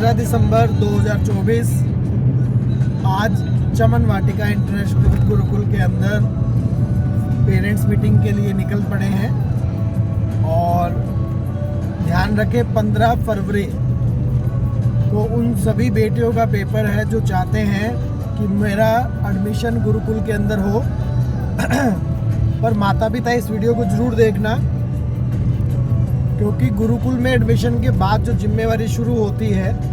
15 दिसंबर 2024 आज चमन वाटिका इंटरनेशनल गुरुकुल के अंदर पेरेंट्स मीटिंग के लिए निकल पड़े हैं। और ध्यान रखें 15 फरवरी को उन सभी बेटियों का पेपर है जो चाहते हैं कि मेरा एडमिशन गुरुकुल के अंदर हो। पर माता पिता इस वीडियो को ज़रूर देखना, क्योंकि गुरुकुल में एडमिशन के बाद जो जिम्मेवारी शुरू होती है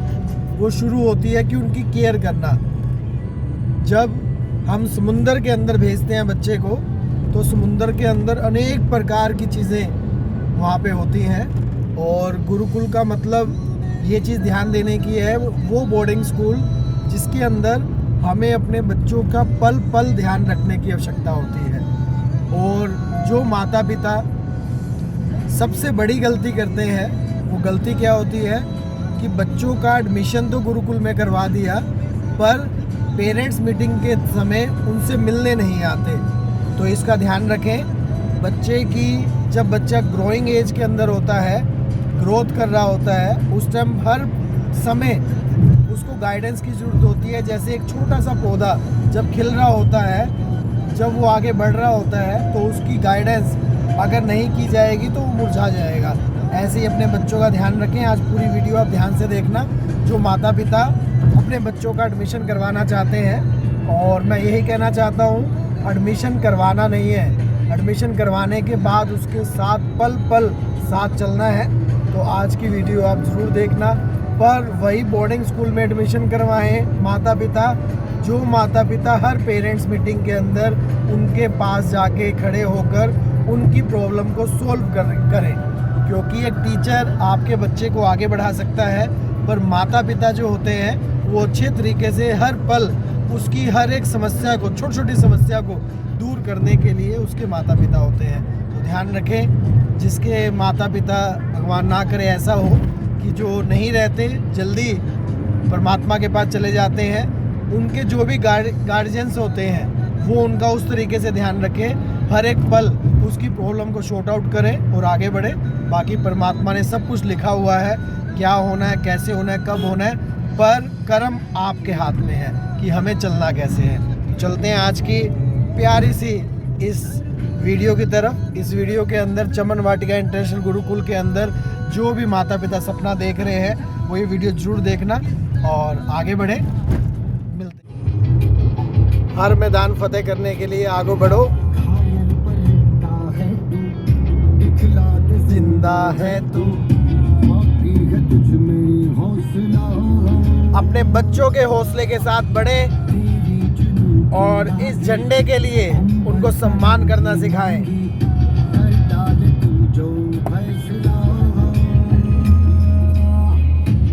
वो शुरू होती है कि उनकी केयर करना। जब हम समुंदर के अंदर भेजते हैं बच्चे को, तो समुंदर के अंदर अनेक प्रकार की चीज़ें वहाँ पे होती हैं। और गुरुकुल का मतलब ये चीज़ ध्यान देने की है, वो बोर्डिंग स्कूल जिसके अंदर हमें अपने बच्चों का पल पल ध्यान रखने की आवश्यकता होती है। और जो माता पिता सबसे बड़ी गलती करते हैं, वो गलती क्या होती है कि बच्चों का एडमिशन तो गुरुकुल में करवा दिया, पर पेरेंट्स मीटिंग के समय उनसे मिलने नहीं आते। तो इसका ध्यान रखें। बच्चे की जब बच्चा ग्रोइंग एज के अंदर होता है, ग्रोथ कर रहा होता है, उस टाइम हर समय उसको गाइडेंस की ज़रूरत होती है। जैसे एक छोटा सा पौधा जब खिल रहा होता है, जब वो आगे बढ़ रहा होता है, तो उसकी गाइडेंस अगर नहीं की जाएगी तो वो मुरझा जाएगा। ऐसे ही अपने बच्चों का ध्यान रखें। आज पूरी वीडियो आप ध्यान से देखना। जो माता पिता अपने बच्चों का एडमिशन करवाना चाहते हैं, और मैं यही कहना चाहता हूँ, एडमिशन करवाना नहीं है, एडमिशन करवाने के बाद उसके साथ पल पल साथ चलना है। तो आज की वीडियो आप ज़रूर देखना। पर वही बोर्डिंग स्कूल में एडमिशन करवाएं माता पिता, जो माता पिता हर पेरेंट्स मीटिंग के अंदर उनके पास जाके खड़े होकर उनकी प्रॉब्लम को सोल्व करें। क्योंकि एक टीचर आपके बच्चे को आगे बढ़ा सकता है, पर माता पिता जो होते हैं वो अच्छे तरीके से हर पल उसकी हर एक समस्या को, छोटी छोटी समस्या को दूर करने के लिए उसके माता पिता होते हैं। तो ध्यान रखें, जिसके माता पिता, भगवान ना करे ऐसा हो कि जो नहीं रहते जल्दी परमात्मा के पास चले जाते हैं, उनके जो भी गार्जियंस होते हैं वो उनका उस तरीके से ध्यान रखें, हर एक पल उसकी प्रॉब्लम को शॉर्ट आउट करें और आगे बढ़े। बाकी परमात्मा ने सब कुछ लिखा हुआ है, क्या होना है, कैसे होना है, कब होना है, पर कर्म आपके हाथ में है कि हमें चलना कैसे है। चलते हैं आज की प्यारी सी इस वीडियो की तरफ। इस वीडियो के अंदर चमन वाटिका इंटरनेशनल गुरुकुल के अंदर जो भी माता पिता सपना देख रहे हैं, वो ये वीडियो जरूर देखना और आगे बढ़े। मिलते हैं। हर मैदान फतेह करने के लिए आगे बढ़ो। जिंदा है तू, अपने बच्चों के हौसले के साथ बढ़े और इस झंडे के लिए उनको सम्मान करना सिखाएं।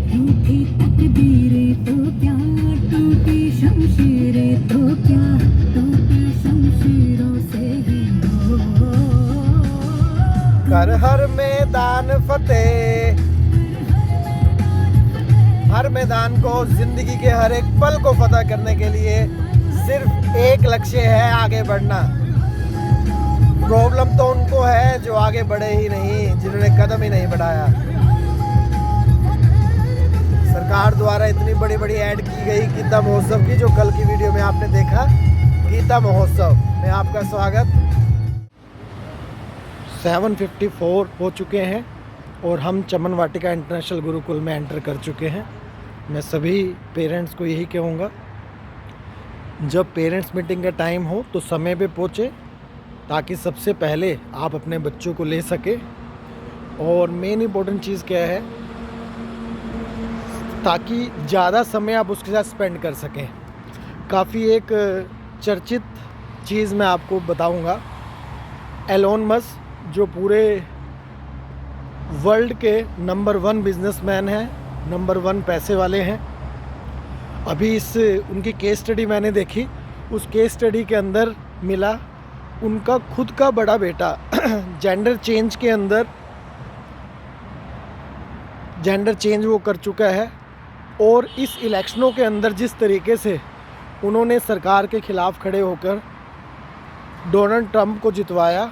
टूटी तकदीरें तो क्या, टूटी शमशीरें तो क्या, टूटी शमशीरों से ही हो। कर हर मैदान फतेह, हर मैदान को, जिंदगी के हर एक पल को फतह करने के लिए सिर्फ एक लक्ष्य है, आगे बढ़ना। प्रॉब्लम तो उनको है जो आगे बढ़े ही नहीं, जिन्होंने कदम ही नहीं बढ़ाया। सरकार द्वारा इतनी बड़ी बड़ी ऐड की गई गीता महोत्सव की, जो कल की वीडियो में आपने देखा, गीता महोत्सव में आपका स्वागत। 7:54 हो चुके हैं और हम चमन वाटिका इंटरनेशनल गुरुकुल में एंटर कर चुके हैं। मैं सभी पेरेंट्स को यही कहूँगा, जब पेरेंट्स मीटिंग का टाइम हो तो समय पे पहुँचे, ताकि सबसे पहले आप अपने बच्चों को ले सके। और मेन इम्पोर्टेंट चीज़ क्या है, ताकि ज़्यादा समय आप उसके साथ स्पेंड कर सकें। काफ़ी एक चर्चित चीज़ मैं आपको बताऊंगा। एलोन मस्क, जो पूरे वर्ल्ड के नंबर 1 बिजनेसमैन हैं, नंबर 1 पैसे वाले हैं। अभी उनकी केस स्टडी मैंने देखी, उस केस स्टडी के अंदर मिला उनका खुद का बड़ा बेटा जेंडर चेंज के अंदर जेंडर चेंज वो कर चुका है। और इस इलेक्शनों के अंदर जिस तरीके से उन्होंने सरकार के ख़िलाफ़ खड़े होकर डोनाल्ड ट्रंप को जितवाया,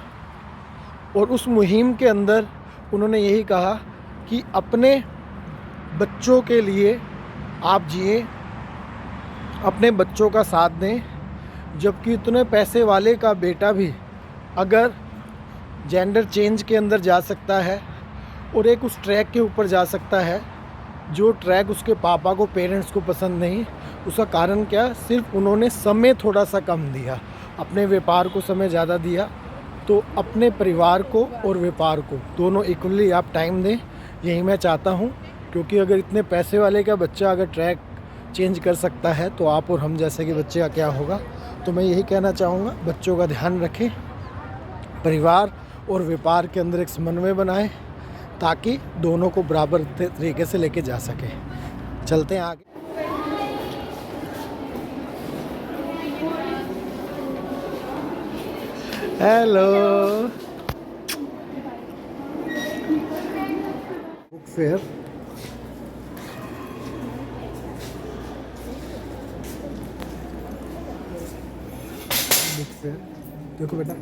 और उस मुहिम के अंदर उन्होंने यही कहा कि अपने बच्चों के लिए आप जिए, अपने बच्चों का साथ दें, जबकि इतने पैसे वाले का बेटा भी अगर जेंडर चेंज के अंदर जा सकता है और एक उस ट्रैक के ऊपर जा सकता है जो ट्रैक उसके पापा को, पेरेंट्स को पसंद नहीं। उसका कारण क्या? सिर्फ उन्होंने समय थोड़ा सा कम दिया, अपने व्यापार को समय ज़्यादा दिया। तो अपने परिवार को और व्यापार को दोनों इक्वली आप टाइम दें, यही मैं चाहता हूँ। क्योंकि अगर इतने पैसे वाले का बच्चा अगर ट्रैक चेंज कर सकता है तो आप और हम जैसे कि बच्चे का क्या होगा। तो मैं यही कहना चाहूँगा, बच्चों का ध्यान रखें, परिवार और व्यापार के अंदर एक समन्वय बनाएं ताकि दोनों को बराबर तरीके से लेके जा सके। चलते हैं आगे। Hello, book fair. Book fair देखो बेटा,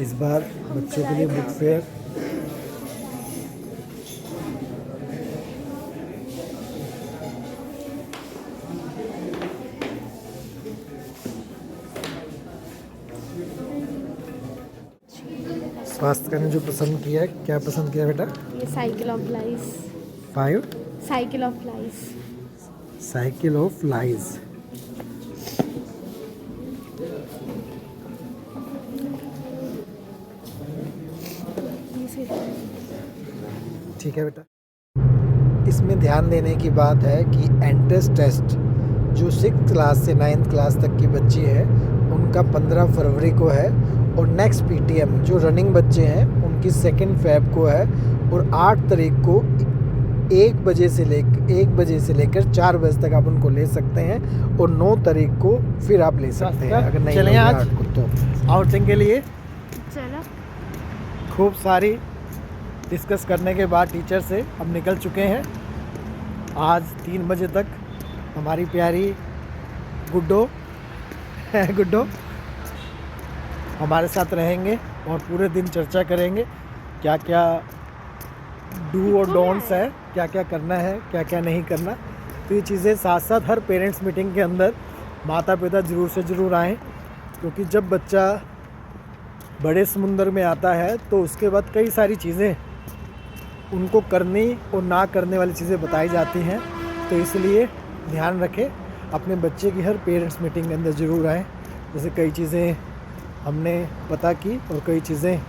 इस बार बच्चों के लिए बुक फेयर स्वास्थ्य का ने जो पसंद किया है, क्या पसंद किया बेटा? ये cycle of life. 5 cycle of life. Cycle of lies. ठीक है बेटा। इसमें ध्यान देने की बात है कि एंट्रेंस टेस्ट जो 6th क्लास से 9th क्लास तक की बच्ची है उनका 15 फरवरी को है, और नेक्स्ट पीटीएम जो रनिंग बच्चे हैं उनकी 2 फेब को है, और 8 तारीख को 1 बजे से लेकर 4 बजे तक आप उनको ले सकते हैं, और 9 तारीख को फिर आप ले सकते हैं अगर नहीं चलें आज? तो आउटिंग के लिए। चलो। खूब सारी डिस्कस करने के बाद टीचर से हम निकल चुके हैं। आज 3 बजे तक हमारी प्यारी गुड्डो हमारे साथ रहेंगे और पूरे दिन चर्चा करेंगे क्या क्या डू और डोंट्स है, क्या क्या करना है, क्या क्या नहीं करना। तो ये चीज़ें साथ साथ हर पेरेंट्स मीटिंग के अंदर माता पिता ज़रूर से ज़रूर आएँ, क्योंकि जब बच्चा बड़े समुंदर में आता है तो उसके बाद कई सारी चीज़ें उनको करनी और ना करने वाली चीज़ें बताई जाती हैं। तो इसलिए ध्यान रखें, अपने बच्चे की हर पेरेंट्स मीटिंग के अंदर ज़रूर आएँ। जैसे कई चीज़ें हमने पता की और कई चीज़ें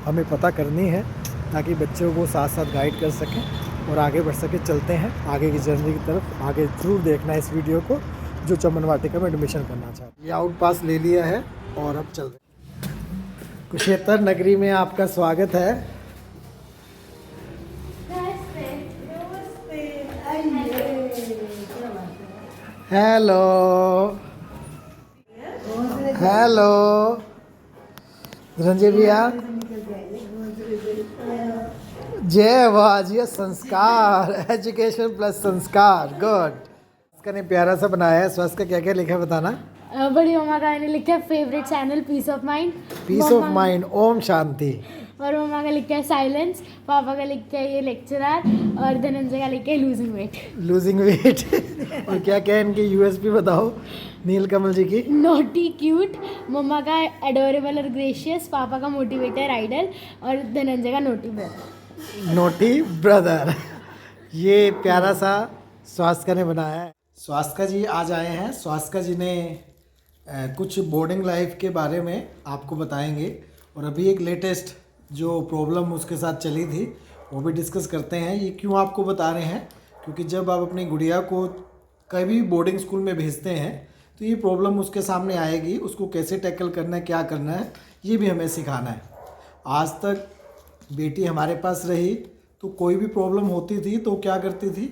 हमें पता करनी है, ताकि बच्चों को साथ साथ गाइड कर सकें और आगे बढ़ सके। चलते हैं आगे की जर्नी की तरफ। आगे ज़रूर देखना है इस वीडियो को जो चमन वाटिका में एडमिशन करना चाहते हैं। ये आउट पास ले लिया है और अब चल रहे हैं। कुरुक्षेत्र नगरी में आपका स्वागत है। हेलो हेलो धनंजय भैया, जय वाह जी, संस्कार, एजुकेशन प्लस संस्कार, गुड। इसका ने प्यारा सा बनाया है। स्वास्थ्य का क्या क्या लिखा है बताना। बड़ी मम्मा का मैंने लिखा है favourite channel peace of mind. Peace of mind, ओम शांति। और मम्मा का लिखा है साइलेंस। पापा का लिखा है ये लेक्चरर। और धनंजय का लिखा है लूजिंग वेट। Losing weight. और क्या क्या है इनकी यूएसपी बताओ नीलकमल जी की। Naughty cute. मम्मा का एडोरेबल और ग्रेशियस। पापा का मोटिवेटर आइडल। और धनंजय का नोटी ब्रदर। Naughty brother. ये प्यारा सा स्वास्थ्य ने बनाया है। स्वास्थ्य जी आज आए हैं। स्वास्थ्य जी ने कुछ बोर्डिंग लाइफ के बारे में आपको बताएंगे, और अभी एक लेटेस्ट जो प्रॉब्लम उसके साथ चली थी वो भी डिस्कस करते हैं। ये क्यों आपको बता रहे हैं, क्योंकि जब आप अपनी गुड़िया को कभी बोर्डिंग स्कूल में भेजते हैं तो ये प्रॉब्लम उसके सामने आएगी। उसको कैसे टैकल करना है, क्या करना है, ये भी हमें सिखाना है। आज तक बेटी हमारे पास रही तो कोई भी प्रॉब्लम होती थी तो क्या करती थी,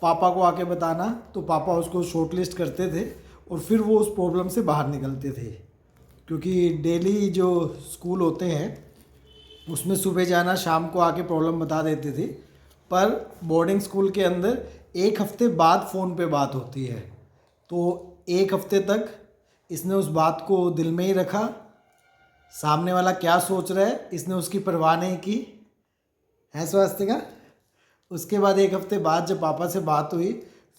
पापा को आके बताना, तो पापा उसको शॉर्ट लिस्ट करते थे और फिर वो उस प्रॉब्लम से बाहर निकलते थे। क्योंकि डेली जो स्कूल होते हैं उसमें सुबह जाना, शाम को आके प्रॉब्लम बता देते थे, पर बोर्डिंग स्कूल के अंदर 1 हफ्ते बाद फ़ोन पे बात होती है। तो 1 हफ्ते तक इसने उस बात को दिल में ही रखा, सामने वाला क्या सोच रहा है इसने उसकी परवाह नहीं की है स्वास्तिका। उसके बाद 1 हफ्ते बाद जब पापा से बात हुई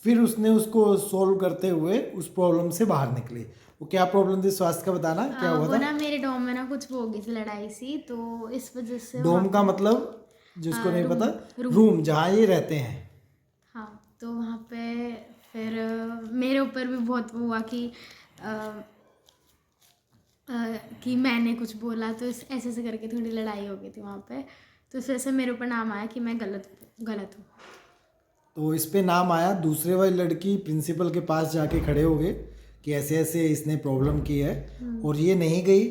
फिर उसने उसको सोल्व करते हुए उस प्रॉब्लम से बाहर निकली। वो क्या प्रॉब्लम थी स्वास्तिका, बताना क्या हुआ वो था। ना मेरे डॉम में ना कुछ वो हो गई थी, लड़ाई सी, तो इस वजह से डोम का मतलब जिसको नहीं रूम, पता, रूम जहाँ ये रहते हैं। हाँ, तो वहाँ पे फिर मेरे ऊपर भी बहुत वो हुआ कि मैंने कुछ बोला, तो ऐसे ऐसे करके थोड़ी लड़ाई हो गई थी वहाँ पे। तो इस वजह से मेरे ऊपर नाम आया कि मैं गलत हूँ। तो इस पे नाम आया। दूसरे वाली लड़की प्रिंसिपल के पास जाके खड़े हो गए कि ऐसे ऐसे इसने प्रॉब्लम की है, और ये नहीं गई।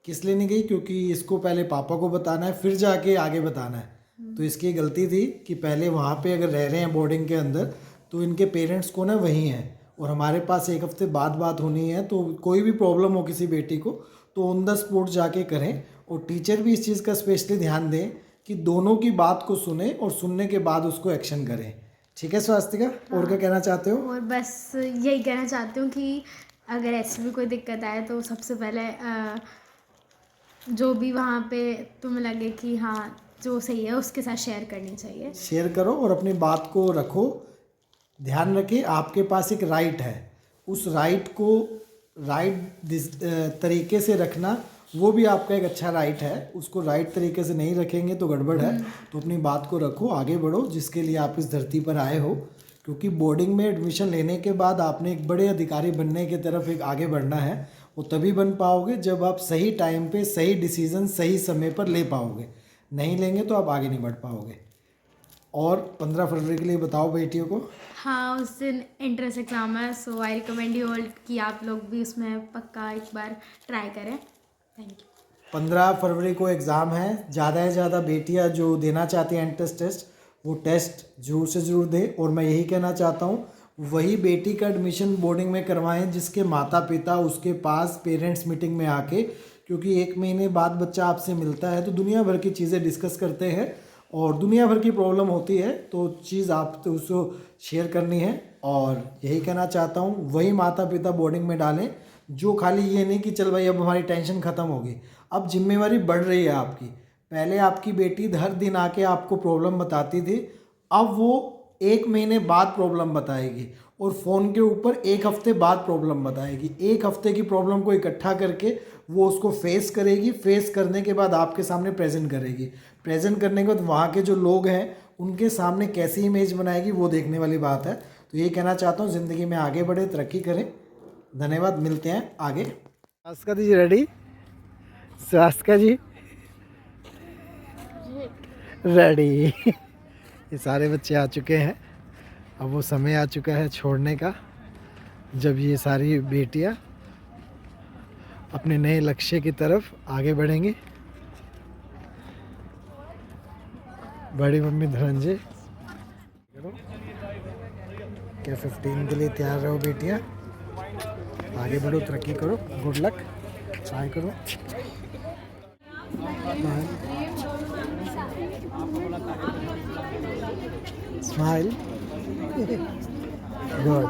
किस लिए नहीं गई? क्योंकि इसको पहले पापा को बताना है फिर जाके आगे बताना है। तो इसकी गलती थी कि पहले वहाँ पे अगर रह रहे हैं बोर्डिंग के अंदर तो इनके पेरेंट्स को ना वहीं है, और हमारे पास 1 हफ्ते बाद बात होनी है। तो कोई भी प्रॉब्लम हो किसी बेटी को तो ऑन द स्पॉट जाके करें। और टीचर भी इस चीज़ का स्पेशली ध्यान दें कि दोनों की बात को सुने और सुनने के बाद उसको एक्शन करें। ठीक है स्वास्तिका, और क्या कहना चाहते हो? और बस यही कहना चाहती हूँ कि अगर ऐसी भी कोई दिक्कत आए तो सबसे पहले जो भी वहाँ पे तुम्हें लगे कि हाँ जो सही है उसके साथ शेयर करनी चाहिए। शेयर करो और अपनी बात को रखो। ध्यान रखें आपके पास एक राइट है, उस राइट को तरीके से रखना वो भी आपका एक अच्छा राइट है। उसको राइट तरीके से नहीं रखेंगे तो गड़बड़ है। तो अपनी बात को रखो, आगे बढ़ो, जिसके लिए आप इस धरती पर आए हो। क्योंकि बोर्डिंग में एडमिशन लेने के बाद आपने एक बड़े अधिकारी बनने की तरफ एक आगे बढ़ना है। वो तभी बन पाओगे जब आप सही टाइम पे सही डिसीज़न सही समय पर ले पाओगे। नहीं लेंगे तो आप आगे नहीं बढ़ पाओगे। और 15 फरवरी के लिए बताओ बेटियों को। हाँ, उस दिन एंट्रेंस एग्ज़ाम है, सो आई रिकमेंड यू ऑल कि आप लोग भी उसमें पक्का एक बार ट्राई करें। Thank you. 15 फरवरी को एग्ज़ाम है। ज़्यादा से ज़्यादा बेटियां जो देना चाहती हैं एंट्रेंस टेस्ट वो टेस्ट जरूर से ज़रूर दें। और मैं यही कहना चाहता हूँ वही बेटी का एडमिशन बोर्डिंग में करवाएं जिसके माता पिता उसके पास पेरेंट्स मीटिंग में आके, क्योंकि 1 महीने बाद बच्चा आपसे मिलता है तो दुनिया भर की चीज़ें डिस्कस करते हैं और दुनिया भर की प्रॉब्लम होती है, तो चीज़ आप तो उसको शेयर करनी है। और यही कहना चाहता हूँ वही माता पिता बोर्डिंग में डालें जो खाली ये नहीं कि चल भाई अब हमारी टेंशन ख़त्म होगी। अब जिम्मेवारी बढ़ रही है आपकी। पहले आपकी बेटी हर दिन आके आपको प्रॉब्लम बताती थी, अब वो 1 महीने बाद प्रॉब्लम बताएगी और फ़ोन के ऊपर 1 हफ्ते बाद प्रॉब्लम बताएगी। 1 हफ्ते की प्रॉब्लम को इकट्ठा करके वो उसको फेस करेगी। फेस करने के बाद आपके सामने प्रेजेंट करेगी। प्रेजेंट करने के बाद वहाँ के जो लोग हैं उनके सामने कैसी इमेज बनाएगी वो देखने वाली बात है। तो ये कहना चाहता हूँ ज़िंदगी में आगे बढ़े, तरक्की करें। धन्यवाद, मिलते हैं आगे। स्वास्तिका जी रेडी? स्वास्तिका जी रेडी। ये सारे बच्चे आ चुके हैं। अब वो समय आ चुका है छोड़ने का, जब ये सारी बेटियां अपने नए लक्ष्य की तरफ आगे बढ़ेंगी। बड़ी मम्मी धनंजय क्या 15 के लिए तैयार रहो बेटियां। आगे बढ़ो, तरक्की करो, गुड लक, ट्राई करो। Smile, good.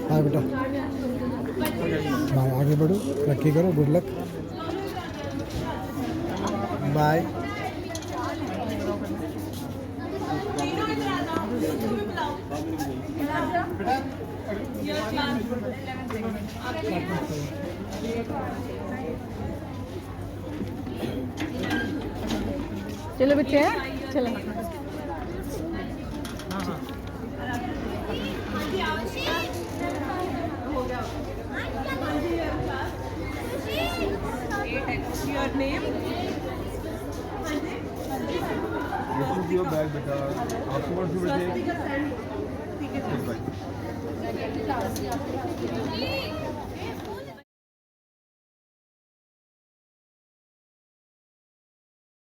हाँ बेटा, बाय, आगे बढ़ो, तरक्की करो, गुड लक, बाय। चलो बच्चे, चलो। Your name? This is your bag, beta. Afterwards you will take.